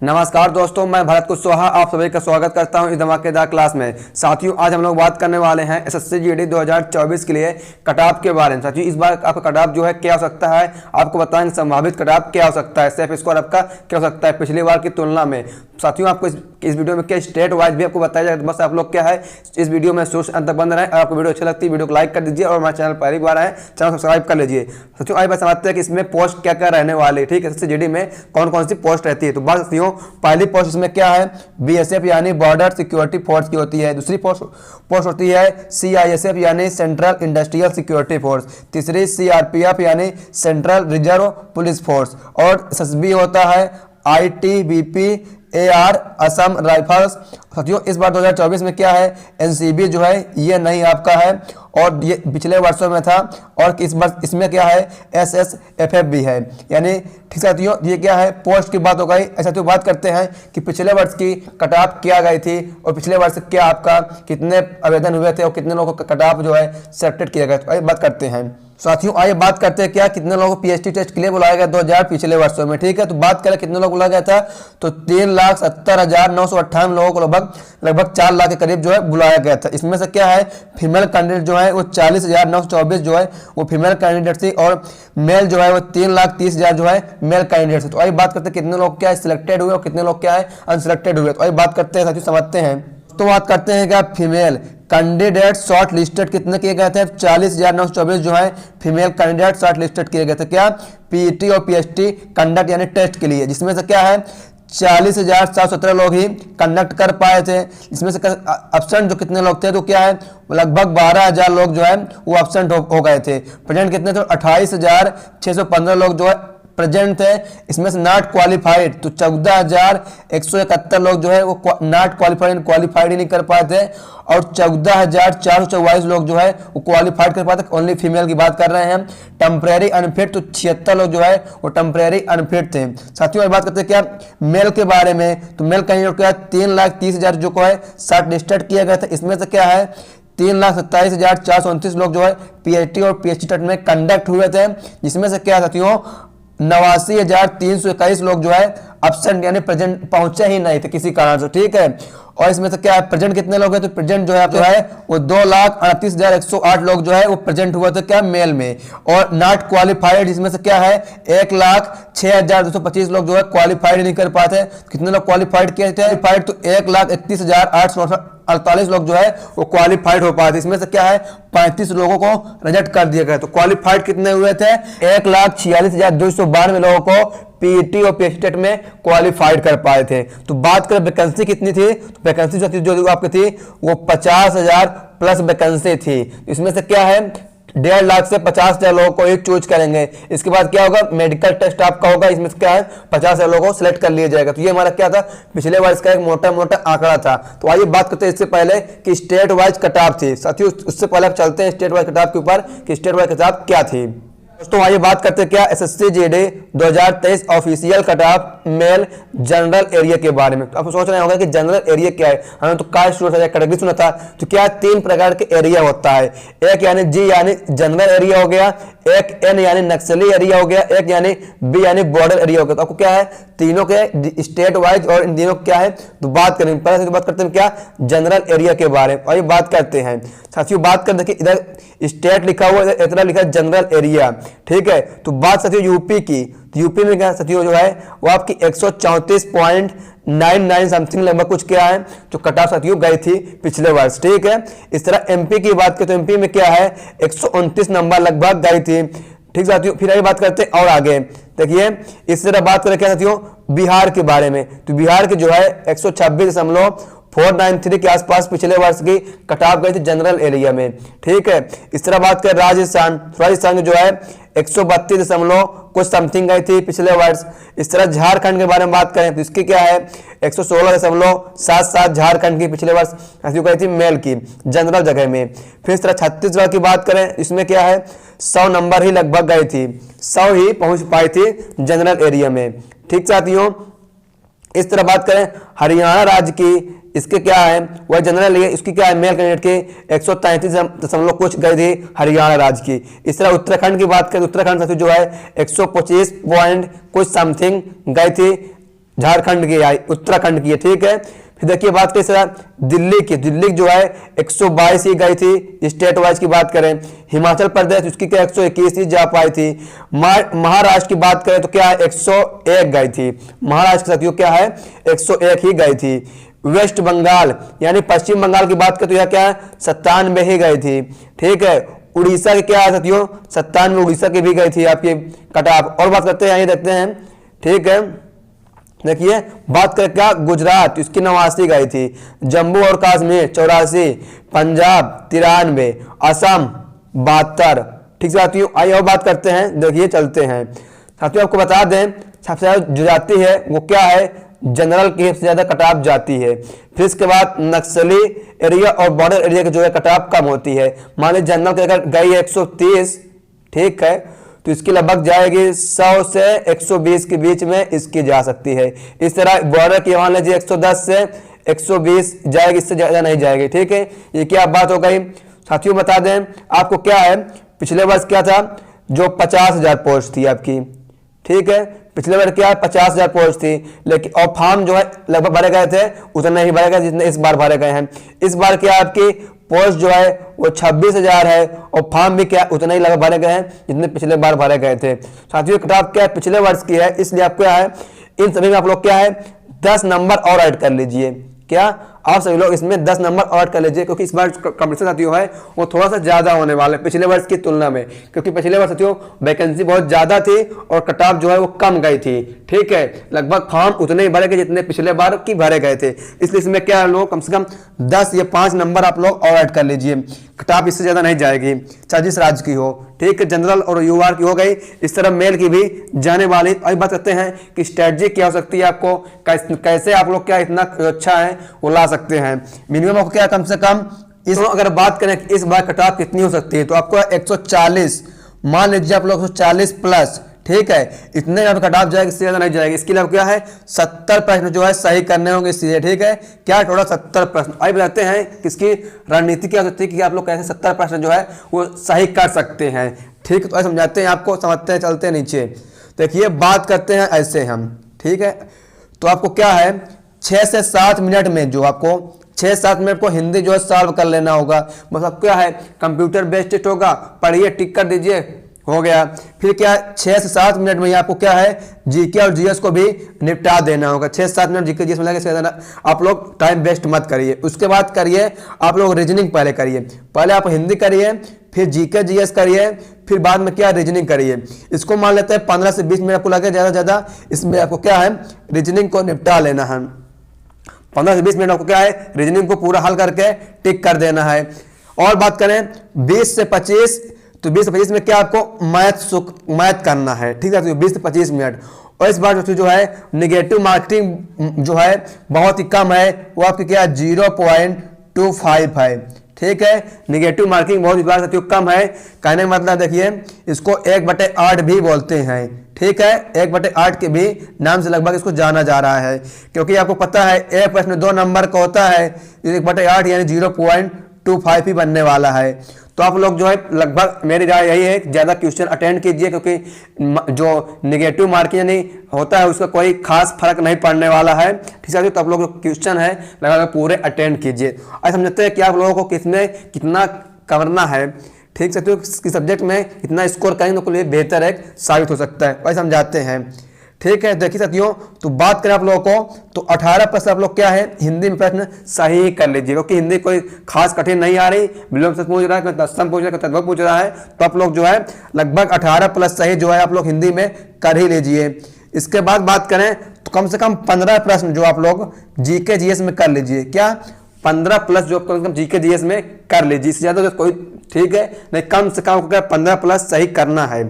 नमस्कार दोस्तों, मैं भरत कुशवाहा आप सभी का स्वागत करता हूं इस धमाकेदार क्लास में। साथियों, आज हम लोग बात करने वाले हैं एसएससी जीडी 2024 के लिए कट ऑफ के बारे में। साथियों, इस बार आपका कट ऑफ जो है क्या हो सकता है, आपको बताएंगे संभावित कट ऑफ क्या हो सकता है, सेफ स्कोर आपका क्या हो सकता है पिछली बार की तुलना में। साथियों, आपको इस वीडियो में क्या स्टेट वाइज भी आपको बताया जाएगा। बस आप लोग क्या है इस वीडियो में सोच अंत तक बंद रहे। आपको वीडियो अच्छी लगती है वीडियो को लाइक कर दीजिए और हमारे चैनल पहली बार है चैनल सब्सक्राइब कर लीजिए। साथियों, आइए बात समझते हैं कि इसमें पोस्ट क्या क्या रहने वाली, ठीक है, एसएससी जीडी में कौन कौन सी पोस्ट रहती है। तो बात साथियों, पहली पोस्ट इसमें क्या है, बीएसएफ यानी बॉर्डर सिक्योरिटी फोर्स की होती है। दूसरी पोस्ट होती है सीआईएसएफ यानी सेंट्रल इंडस्ट्रियल सिक्योरिटी फोर्स। तीसरी सीआरपीएफ यानी सेंट्रल रिजर्व पुलिस फोर्स। और एसएसबी होता है आईटीबीपी एआर असम राइफल्स। साथियों, इस बार 2024 में क्या है, एनसीबी जो है ये नहीं आपका है और ये पिछले वर्षों में था। और इस बार इसमें क्या है, एसएसएफएफ भी है। यानी ठीक साथियों, ये क्या है पोस्ट की बात हो गई। ऐसा तो बात करते हैं कि पिछले वर्ष की कट ऑफ क्या गई थी और पिछले वर्ष क्या आपका कितने आवेदन हुए थे और कितने लोगों का कट ऑफ जो है सेलेक्टेड किया गया। तो आइए बात करते हैं। साथियों, आइए बात करते हैं क्या कितने लोगों को पीएचडी टेस्ट के लिए बुलाया गया 2000 पिछले वर्षों में, ठीक है। तो बात करें कितने लोग बुलाया गया था, तो 3,70,958 लोगों को लगभग 4 लाख के करीब जो है बुलाया गया था। इसमें से क्या है, फीमेल कैंडिडेट जो है वो 40,924 जो है वो फीमेल कैंडिडेट थी और मेल जो है वो 3,30,000 जो है मेल कैंडिडेट थे। तो आइए बात करते हैं कितने लोग क्या सिलेक्टेड हुए और कितने लोग क्या है अनसिलेक्टेड हुए। तो आइए बात करते हैं साथियों, समझते हैं। तो बात करते हैं क्या फीमेल कैंडिडेट शॉर्ट लिस्टेड कितने किए गए थे, 40,924 जो है फीमेल कैंडिडेट शॉर्ट लिस्टेड किए गए थे क्या, पीईटी और पीएचडी कंडक्ट यानी टेस्ट के लिए। जिसमें से क्या है 40,717 लोग ही कंडक्ट कर पाए थे। इसमें से एब्सेंट जो कितने लोग थे, तो क्या है लगभग 12,000 लोग जो है वो एब्सेंट हो गए थे। प्रेजेंट कितने थे, 28,615 लोग जो है प्रेजेंट थे। इसमें से नॉट क्वालिफाइड तो 14,171 लोग जो है वो नॉट क्वालिफाइड ही नहीं कर पाए थे और 14,444 लोग जो है वो क्वालिफाइड कर पाए थे। ओनली फीमेल की बात कर रहे हैं हम। टेम्परेरी अनफिट तो 76 लोग जो है वो टेम्परेरी अनफिट थे। साथियों, बात करते हैं क्या मेल के बारे में। तो मेल कैंडिडेट क्या 3,30,000 जो को है शॉर्ट लिस्टेड किया गया था। इसमें से क्या है 3,27,429 लोग जो है पीएचडी और पीएचडी टेस्ट में कंडक्ट हुए थे। जिसमें से क्या साथियों 89,321 लोग जो है एब्सेंट यानी प्रेजेंट पहुंचे ही नहीं थे किसी कारण से, ठीक है। और इसमें से क्या है प्रेजेंट कितने लोग हैं, तो प्रेजेंट जो है वो 2,38,108 लोग जो है वो प्रेजेंट हुए थे क्या मेल में। और नॉट क्वालिफाइड इसमें से क्या है 1,06,225 लोग जो है क्वालिफाइड नहीं कर पाए थे। कितने लोग क्वालिफाइड किए थे, क्वालिफाइड तो 1,31,848 लोग जो है वो क्वालिफाइड हो पाए थे। इसमें से क्या है 35 लोगों को रिजेक्ट कर दिया गया। तो क्वालिफाइड कितने हुए थे, 1,46,292 लोगों को पीईटी और पीएचडी में क्वालिफाइड कर पाए थे। तो बात करें वैकेंसी कितनी थी, तो वैकेंसी जो आपकी थी वो 50,000 प्लस वैकेंसी थी। इसमें से क्या है 1.5 लाख से 50,000 लोगों को एक चूज करेंगे। इसके बाद क्या होगा मेडिकल टेस्ट आपका होगा। इसमें से क्या है 50,000 लोगों को सिलेक्ट कर लिया जाएगा। तो ये हमारा क्या था पिछले वर्ष का एक मोटा आंकड़ा था। तो आइए बात करते हैं इससे पहले कि स्टेट वाइज कट ऑफ थी। साथियों, उससे पहले आप चलते हैं स्टेट वाइज कट ऑफ के ऊपर कि स्टेट वाइज कट ऑफ क्या थी। दोस्तों, आइए बात करते हैं क्या SSC GD 2023 official cut of male general area के बारे में। तो आप सोच रहे होंगे कि जनरल एरिया क्या है, हमने तो कास्ट कैटेगरी सुना था। तो क्या 3 प्रकार के एरिया होता है, एक यानी जी यानी जनरल एरिया हो गया, एक एन यानी नक्सली एरिया हो गया, एक यानी बी यानी बॉर्डर एरिया हो गया। तो आपको क्या है तीनों के स्टेट वाइज और इन तीनों क्या है तो बात करेंगे। पहले से बात करते हैं क्या जनरल एरिया के बारे में। और ये बात करते हैं साथियों, बात करते हैं इधर स्टेट लिखा हुआ है, इतना लिखा है जनरल एरिया, ठीक है। तो बात साथियों यूपी की, तो यूपी में क्या साथियों जो है वो आपकी 134.99 समथिंग लगभग कुछ क्या है जो कट ऑफ साथियों गई थी पिछले वर्ष, ठीक है। इस तरह एमपी की बात करें तो एमपी में क्या है 129 नंबर लगभग गई थी, ठीक साथियों। फिर आगे बात करते हैं और आगे देखिए इस तरह बात करें क्या साथियों बिहार के बारे में। तो बिहार के जो है 126.493 के आसपास पिछले वर्ष की कट ऑफ गई थी जनरल एरिया में, ठीक है। इस तरह बात करें राजस्थान जो है 132 कुछ समथिंग गई थी पिछले वर्ष। इस तरह झारखंड के बारे में बात करें तो इसकी क्या है 116.77 झारखंड की पिछले वर्ष गई थी मेल की जनरल जगह में। फिर इस तरह छत्तीसगढ़ की बात करें इसमें क्या है 100 नंबर ही लगभग गई थी, 100 ही पहुंच पाई थी जनरल एरिया में, ठीक साथियों। इस तरह बात करें हरियाणा राज्य की, इसके क्या है वह जनरल है, इसकी क्या है मेल कैंडिडेट के 133 कुछ गई थी हरियाणा राज्य की। इस तरह उत्तराखंड की बात करें उत्तराखंड साथियों जो है 125 पॉइंट कुछ समथिंग गई थी झारखंड की आई, उत्तराखंड की है, ठीक है। फिर देखिए बात करें सर दिल्ली की, दिल्ली जो है 122 ही गई थी स्टेट वाइज की बात करें। हिमाचल प्रदेश उसकी क्या 121 ही जा पाई थी। महाराष्ट्र की बात करें तो क्या है 101 गई थी, महाराष्ट्र के साथियों क्या है 101 ही गई थी। वेस्ट बंगाल यानी पश्चिम बंगाल की बात करें तो यह क्या है 97 ही गई थी, ठीक है। उड़ीसा की क्या है साथियों 97, उड़ीसा की भी गई थी आपकी कटाप। और बात करते हैं ये देखते हैं, ठीक है। देखिए बात करें क्या गुजरात इसकी 89 गई थी, जम्मू और कश्मीर 84, पंजाब 93, असम 72, ठीक है साथियों। आइए और बात करते हैं, देखिए चलते हैं साथियों। आपको बता दें सबसे ज्यादा जो जाती है वो क्या है जनरल की सबसे ज्यादा कटाप जाती है। फिर इसके बाद नक्सली एरिया और बॉर्डर एरिया की जो है कटाप कम होती है। मान लीजिए जनरल की अगर गई है 130, ठीक है, तो इसकी लगभग जाएगी 100 से 120 के बीच में इसकी जा सकती है। इस तरह बॉर्डर की मान लीजिए 110 से 120 जाएगी, इससे ज्यादा नहीं जाएगी, ठीक है। ये क्या बात हो गई साथियों। बता दें आपको क्या है पिछले वर्ष क्या था जो 50,000 पोस्ट थी आपकी, ठीक है। पिछले बार क्या 50,000 पोस्ट थी, लेकिन और फॉर्म जो है लगभग भरे गए थे उतने ही भरे गए जितने इस बार भरे गए हैं। इस बार क्या आपकी पोस्ट जो है वो 26,000 है और फॉर्म भी क्या उतने ही लगभग भरे गए हैं जितने पिछले बार भरे गए थे। साथियों कटाप क्या है पिछले वर्ष की है, इसलिए आप क्या है इन सभी में आप लोग क्या है 10 नंबर और ऐड कर लीजिए। क्या आप सभी लोग इसमें 10 नंबर और कर लीजिए, क्योंकि इस बार कंपटीशन साथियों है वो थोड़ा सा ज्यादा होने वाला है पिछले वर्ष की तुलना में, क्योंकि पिछले वर्ष साथियों वैकेंसी बहुत ज्यादा थी और कटाप जो है वो कम गई थी, ठीक है। लगभग फॉर्म उतने ही भरे गए जितने पिछले बार की भरे गए थे, इसलिए इसमें क्या लोग कम से कम 10 या 5 नंबर आप लोग और ऐड कर लीजिए। कटाप इससे ज्यादा नहीं जाएगी, चाहे जिस राज्य की हो, ठीक है। जनरल और यूआर की हो गई, इस तरह मेल की भी जाने वाली। अभी बात करते हैं कि स्ट्रेटजी क्या हो सकती है, आपको कैसे आप लोग क्या इतना अच्छा है वो ला सकते हैं। मिनिमम आपको क्या कम से कम इस अगर बात करें कि इस बार कटाप कितनी हो सकती है तो आपको 140 मान लीजिए आप लोग 140 प्लस, ठीक है, इतने यहाँ पे कटाप जाएगी, इससे ज्यादा नहीं जाएगी। इसके लिए क्या है 70 प्रश्न जो है सही करने होंगे इसलिए, ठीक है। क्या टोटल 70 प्रश्न। आइए बताते हैं किसकी रणनीति क्या होती है कि आप लोग कैसे 70 प्रश्न जो है वो सही कर सकते हैं, ठीक है। तो समझाते हैं आपको, समझते हैं, चलते हैं नीचे। देखिए बात करते हैं ऐसे हम, ठीक है। तो आपको क्या है 6 से 7 मिनट में जो आपको 6-7 मिनट को हिंदी जो है सॉल्व कर लेना होगा। मतलब क्या है कंप्यूटर बेस्ड टेस्ट होगा, पढ़िए टिक कर दीजिए, हो गया। फिर क्या 6 से 7 मिनट में आपको क्या है जीके और जीएस को भी निपटा देना होगा। 6 से 7 मिनट जीके जीएस में लगे, आप लोग टाइम वेस्ट मत करिए। उसके बाद करिए आप लोग रीजनिंग पहले करिए, पहले आप हिंदी करिए, फिर जीके जीएस करिए, फिर बाद में क्या रीजनिंग करिए। इसको मान लेते हैं 15 से 20 मिनट आपको लगे ज्यादा ज्यादा, इसमें आपको क्या है रीजनिंग को निपटा लेना है। 15 से 20 मिनट आपको क्या है रीजनिंग को पूरा हल करके टिक कर देना है। और बात करें 20 से 25, तो 20 से 25 में क्या आपको मैथ करना है, ठीक है। तो 20 से 25 मिनट। और इस बार जो है निगेटिव मार्किंग जो है बहुत ही कम है, वो आपकी क्या 0.25 है, ठीक है। निगेटिव मार्किंग बहुत इस बार साथियों कम है। कहने का मतलब देखिए इसको 1/8 भी बोलते हैं, ठीक है। 1/8 के भी नाम से लगभग इसको जाना जा रहा है, क्योंकि आपको पता है एक प्रश्न 2 नंबर का होता है, 1/8 यानी 0.25 ही बनने वाला है। तो आप लोग जो है लगभग मेरी राय यही है ज्यादा क्वेश्चन अटेंड कीजिए, क्योंकि जो निगेटिव मार्किंग यानी होता है उसका कोई खास फर्क नहीं पड़ने वाला है, ठीक है। तो आप लोग जो क्वेश्चन है लगभग पूरे अटेंड कीजिए। अब समझते हैं कि आप लोगों को किसमें कितना करना है, ठीक है। तो किस सब्जेक्ट में कितना स्कोर करेंगे तो लिए बेहतर है साबित हो सकता है, वही समझाते हैं, ठीक है। देखिए साथियों तो बात करें आप लोगों को तो 18 प्रश्न आप लोग क्या है हिंदी में प्रश्न सही कर लीजिए, क्योंकि हिंदी कोई खास कठिन नहीं आ रही, विलोम से पूछ रहा है, तत्सम पूछ रहा है, तद्भव पूछ रहा है, तो आप लोग जो है लगभग 18 प्लस सही जो है आप लोग हिंदी में कर ही लीजिए। इसके बाद बात करें तो कम से कम 15 प्रश्न जो आप लोग जीके जीएस में कर लीजिए। क्या 15 प्लस जो कम से कम जीके जीएस में कर लीजिए, इससे ज्यादा कोई, ठीक है नहीं, कम से कम 15 प्लस सही करना है,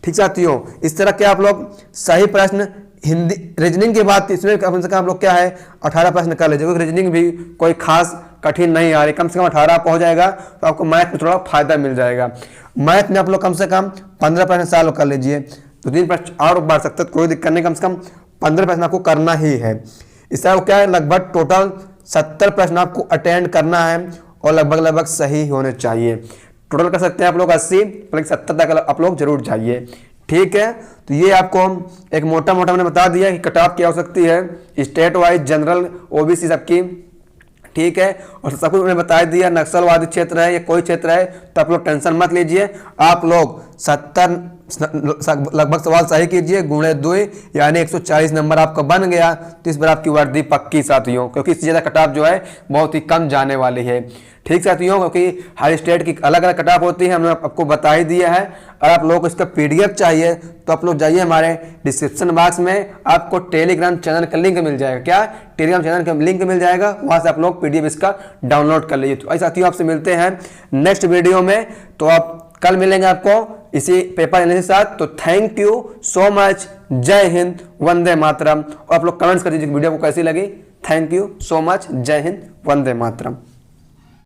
ठीक साथियों। इस तरह के आप लोग सही प्रश्न हिंदी रीजनिंग की बात इसमें कम से कम आप लोग क्या है 18 प्रश्न कर लीजिए, क्योंकि रीजनिंग भी कोई खास कठिन नहीं आ रही, कम से कम 18 हो जाएगा तो आपको मैथ में थोड़ा फायदा मिल जाएगा। मैथ में आप लोग कम से कम 15 प्रश्न सॉल्व कर लीजिए, 2-3 प्रश्न और बढ़ सकते हैं, कोई दिक्कत नहीं, कम से कम 15 प्रश्न आपको करना ही है। इससे क्या है लगभग टोटल 70 प्रश्न आपको अटेंड करना है और लगभग सही होने चाहिए। टोटल कर सकते हैं आप लोग 80, 70 तक आप लोग जरूर जाइए, ठीक है, तो ये आपको एक मोटा मोटा मैंने बता दिया कि कट ऑफ क्या हो सकती है स्टेट वाइज, जनरल, ओबीसी सबकी। ठीक है, और सब कुछ मैंने बता दिया, नक्सलवादी क्षेत्र है या कोई क्षेत्र है तो आप लोग टेंशन मत लीजिए। आप लोग 70 लगभग सवाल सही कीजिए, गुणे 2 यानी 140 नंबर आपका बन गया, तो इस बार आपकी वर्दी पक्की साथियों, क्योंकि इससे ज़्यादा कट ऑफ जो है बहुत ही कम जाने वाली है। ठीक साथियों, क्योंकि हर स्टेट की अलग अलग कट ऑफ होती है, हमने आपको बता ही दिया है। अगर आप लोगों को इसका पीडीएफ चाहिए तो आप लोग जाइए हमारे डिस्क्रिप्शन बॉक्स में, आपको टेलीग्राम चैनल का लिंक मिल जाएगा। क्या? टेलीग्राम चैनल का लिंक मिल जाएगा, वहां से आप लोग पीडीएफ इसका डाउनलोड कर लीजिए। तो ऐसे साथियों आपसे मिलते हैं नेक्स्ट वीडियो में, तो आप कल मिलेंगे आपको इसी पेपर एनालिसिस के साथ। तो थैंक यू सो मच, जय हिंद, वंदे मातरम। और आप लोग कमेंट्स कर दीजिए वीडियो को कैसी लगी। थैंक यू सो मच, जय हिंद, वंदे मातरम।